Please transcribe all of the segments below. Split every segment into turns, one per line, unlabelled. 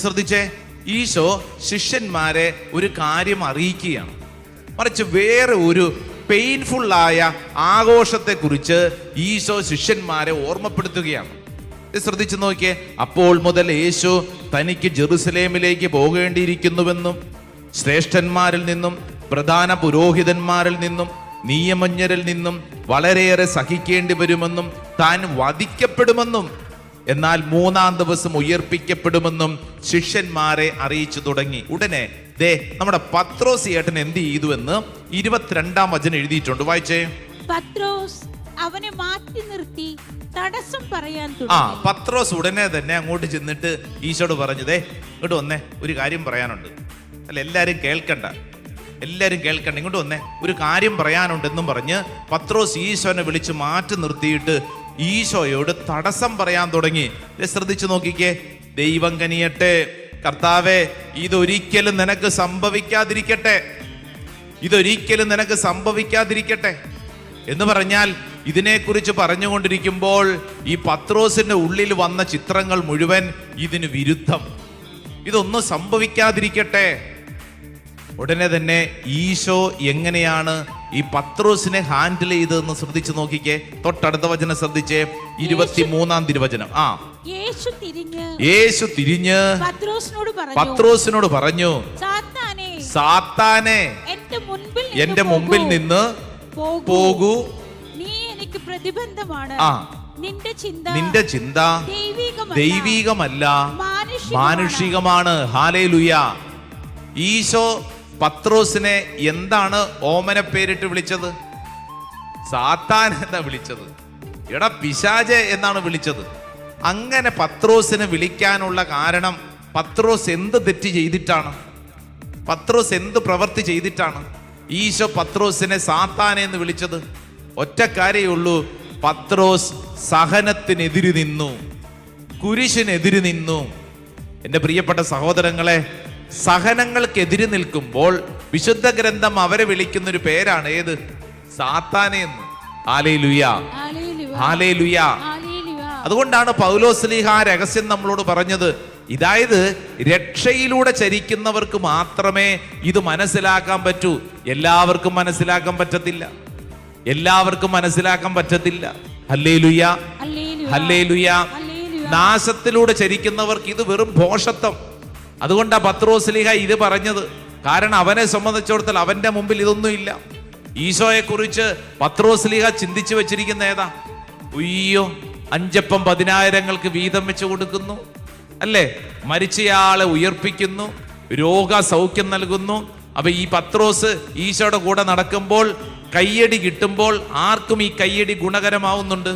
ശ്രദ്ധിച്ചേ, ഈശോ ശിഷ്യന്മാരെ ഒരു കാര്യം അറിയിക്കുകയാണ്. മറിച്ച് വേറെ ഒരു പെയിൻഫുള്ളായ ആഘോഷത്തെക്കുറിച്ച് ഈശോ ശിഷ്യന്മാരെ ഓർമ്മപ്പെടുത്തുകയാണ്. ശ്രദ്ധിച്ചു നോക്കിയേ. അപ്പോൾ മുതൽ യേശു തനിക്ക് ജെറുസലേമിലേക്ക് പോകേണ്ടിയിരിക്കുന്നുവെന്നും ശ്രേഷ്ഠന്മാരിൽ നിന്നും പ്രധാന പുരോഹിതന്മാരിൽ നിന്നും നിയമജ്ഞരിൽ നിന്നും വളരെയേറെ സഹിക്കേണ്ടി വരുമെന്നും താൻ വധിക്കപ്പെടുമെന്നും എന്നാൽ 3-ാം ദിവസം ഉയർപ്പിക്കപ്പെടുമെന്നും ശിഷ്യന്മാരെ അറിയിച്ചു തുടങ്ങി. ഉടനെ നമ്മുടെ പത്രോസ് ഏട്ടൻ എന്ത് ചെയ്തു എന്ന് 22-ാം വചനം എഴുതിയിട്ടുണ്ട്. വായിച്ചേ.
പത്രോസ് അവനെ മാറ്റി നിർത്തി തടസ്സം പറയാൻ തുടങ്ങി.
പത്രോസ് ഉടനെ തന്നെ അങ്ങോട്ട് ചെന്നിട്ട് ഈശോട് പറഞ്ഞതേ, ഇങ്ങോട്ട് വന്നേ, ഒരു കാര്യം പറയാനുണ്ട്. അല്ല, എല്ലാരും കേൾക്കണ്ട, ഇങ്ങോട്ട് വന്നേ, ഒരു കാര്യം പറയാനുണ്ടെന്നും പറഞ്ഞ് പത്രോസ് ഈശോനെ വിളിച്ച് മാറ്റി നിർത്തിയിട്ട് ഈശോയോട് തടസ്സം പറയാൻ തുടങ്ങി. ശ്രദ്ധിച്ചു നോക്കിക്കേ. ദൈവം കനിയട്ടെ, കർത്താവേ, ഇതൊരിക്കലും നിനക്ക് സംഭവിക്കാതിരിക്കട്ടെ എന്ന് പറഞ്ഞാൽ ഇതിനെക്കുറിച്ച് പറഞ്ഞുകൊണ്ടിരിക്കുമ്പോൾ ഈ പത്രോസിന്റെ ഉള്ളിൽ വന്ന ചിത്രങ്ങൾ മുഴുവൻ ഇതിന് വിരുദ്ധം. ഇതൊന്നും സംഭവിക്കാതിരിക്കട്ടെ. ഉടനെ തന്നെ ഈശോ എങ്ങനെയാണ് ഈ പത്രോസിനെ ഹാൻഡിൽ ചെയ്തതെന്ന് ശ്രദ്ധിച്ചു നോക്കിക്കേ. തൊട്ടടുത്ത വചനം ശ്രദ്ധിച്ചേ, 23-ാം തിരുവചനം. യേശു തിരിഞ്ഞ് പത്രോസിനോട് പറഞ്ഞു, സാത്താനെ എന്റെ മുമ്പിൽ നിന്ന് പോകൂ,
നീ എനിക്ക് പ്രതിബന്ധമാണ്.
നിന്റെ ചിന്ത ദൈവികമല്ല, മാനുഷികമാണ്. ഹല്ലേലൂയ. ഈശോ പത്രോസിനെ എന്താണ് ഓമന പേരിട്ട് വിളിച്ചത്? സാത്താൻ എന്നാ വിളിച്ചത്. എടാ പിശാച് എന്നാണ് വിളിച്ചത്. അങ്ങനെ പത്രോസിനെ വിളിക്കാനുള്ള കാരണം പത്രോസ് എന്ത് തെറ്റ് ചെയ്തിട്ടാണ്? പത്രോസ് എന്ത് പ്രവൃത്തി ചെയ്തിട്ടാണ് ഈശോ പത്രോസിനെ സാത്താനെ എന്ന് വിളിച്ചത്? ഒറ്റ കാര്യമേ ഉള്ളൂ. പത്രോസ് സഹനത്തിനെതിര് നിന്നു, കുരിശിനെതിര് നിന്നു. എൻ്റെ പ്രിയപ്പെട്ട സഹോദരങ്ങളെ, സഹനങ്ങൾക്കെതിരെ നിൽക്കുമ്പോൾ വിശുദ്ധ ഗ്രന്ഥം അവരെ വിളിക്കുന്ന ഒരു പേരാണ് ഏത്? സാത്താനെ എന്ന്. ഹല്ലേലൂയ. അതുകൊണ്ടാണ് പൗലോസ്ലീഹ രഹസ്യം നമ്മളോട് പറഞ്ഞത്. ഇതായത് രക്ഷയിലൂടെ ചരിക്കുന്നവർക്ക് മാത്രമേ ഇത് മനസ്സിലാക്കാൻ പറ്റൂ. എല്ലാവർക്കും മനസ്സിലാക്കാൻ പറ്റത്തില്ല. Hallelujah, hallelujah. നാശത്തിലൂടെ ചരിക്കുന്നവർക്ക് ഇത് വെറും ഭോഷത്വം. അതുകൊണ്ടാ പത്രോസ്ലീഹ ഇത് പറഞ്ഞത്. കാരണം അവനെ സംബന്ധിച്ചിടത്തോളം അവന്റെ മുമ്പിൽ ഇതൊന്നും ഇല്ല. ഈശോയെ കുറിച്ച് പത്രോസ്ലീഹ ചിന്തിച്ചു വെച്ചിരിക്കുന്ന ഏതാ? ഉയ്യോ, 5 അപ്പം 10,000 വീതം വെച്ച് കൊടുക്കുന്നു, അല്ലേ? മരിച്ചയാളെ ഉയർപ്പിക്കുന്നു, രോഗസൗഖ്യം നൽകുന്നു. അപ്പൊ ഈ പത്രോസ് ഈശോയുടെ കൂടെ നടക്കുമ്പോൾ കയ്യടി കിട്ടുമ്പോൾ ആർക്കും ഈ കയ്യടി ഗുണകരമാവുന്നുണ്ട്?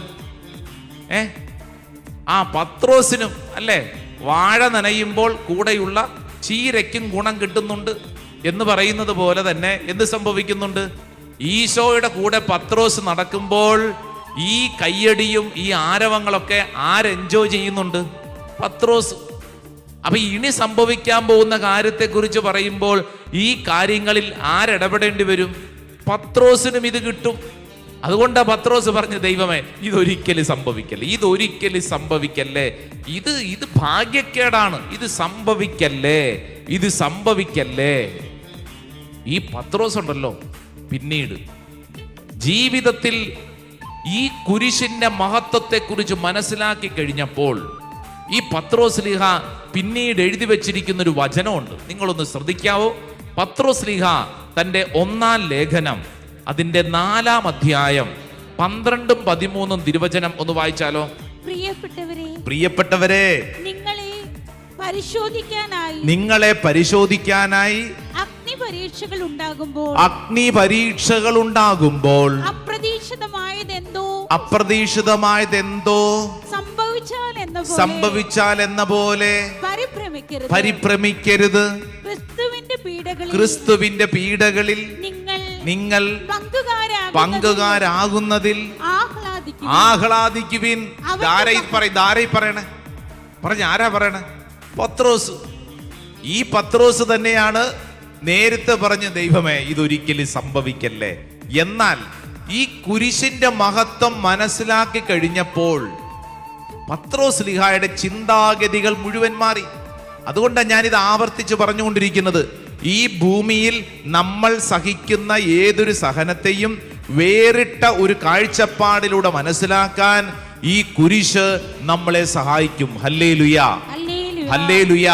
പത്രോസിനും, അല്ലേ? വാഴ നനയുമ്പോൾ കൂടെയുള്ള ചീരയ്ക്കും ഗുണം കിട്ടുന്നുണ്ട് എന്ന് പറയുന്നത് പോലെ തന്നെ എന്ത് സംഭവിക്കുന്നുണ്ട്? ഈശോയുടെ കൂടെ പത്രോസ് നടക്കുമ്പോൾ ഈ കയ്യടിയും ഈ ആരവങ്ങളൊക്കെ എൻജോയ് ചെയ്യുന്നുണ്ട്? പത്രോസ്. അപ്പൊ ഇനി സംഭവിക്കാൻ പോകുന്ന കാര്യത്തെക്കുറിച്ച് പറയുമ്പോൾ ഈ കാര്യങ്ങളിൽ ആരിടപെടേണ്ടി വരും? പത്രോസിനും ഇത് കിട്ടും. അതുകൊണ്ടാ പത്രോസ് പറഞ്ഞു, ദൈവമേ, ഇതൊരിക്കലും സംഭവിക്കല്ലേ, ഇത് ഭാഗ്യക്കേടാണ്, ഇത് സംഭവിക്കല്ലേ. ഈ പത്രോസ് ഉണ്ടല്ലോ, പിന്നീട് ജീവിതത്തിൽ ഈ കുരിശിന്റെ മഹത്വത്തെക്കുറിച്ച് മനസ്സിലാക്കി കഴിഞ്ഞപ്പോൾ ഈ പത്രോസ്ലീഹ പിന്നീട് എഴുതി വെച്ചിരിക്കുന്ന ഒരു വചനമുണ്ട്. നിങ്ങളൊന്ന് ശ്രദ്ധിക്കാവോ? പത്രോസ്ലീഹ തന്റെ 1-ാം ലേഖനം അതിന്റെ 4-ാം അധ്യായം 12ഉം 13ഉം തിരുവചനം ഒന്ന് വായിച്ചാലോ? പ്രിയപ്പെട്ടവരെ, നിങ്ങളെ പരിശോധിക്കാനായി അഗ്നി പരീക്ഷകൾ ഉണ്ടാകുമ്പോൾ അപ്രതീക്ഷിതമായതെന്തോ സംഭവിച്ചാൽ എന്ന പോലെ പരിഭ്രമിക്കരുത്. ക്രിസ്തുവിന്റെ പീഡകളിൽ നിങ്ങൾ പങ്കുകാരാകുന്നതിൽ ആഹ്ലാദിക്കുവിൻ. ആരാ പറയണേ? പത്രോസ്. ഈ പത്രോസ് തന്നെയാണ് നേരത്തെ പറഞ്ഞ, ദൈവമേ, ഇതൊരിക്കലും സംഭവിക്കല്ലേ. എന്നാൽ ഈ കുരിശിന്റെ മഹത്വം മനസ്സിലാക്കി കഴിഞ്ഞപ്പോൾ പത്രോസ്ലീഹായുടെ ചിന്താഗതികൾ മുഴുവൻ മാറി. അതുകൊണ്ടാണ് ഞാനിത് ആവർത്തിച്ച് പറഞ്ഞുകൊണ്ടിരിക്കുന്നത്. ഈ ഭൂമിയിൽ നമ്മൾ സഹിക്കുന്ന ഏതൊരു സഹനത്തെയും വേറിട്ട ഒരു കാഴ്ചപ്പാടിലൂടെ മനസ്സിലാക്കാൻ ഈ കുരിശ് നമ്മളെ സഹായിക്കും. Hallelujah, hallelujah.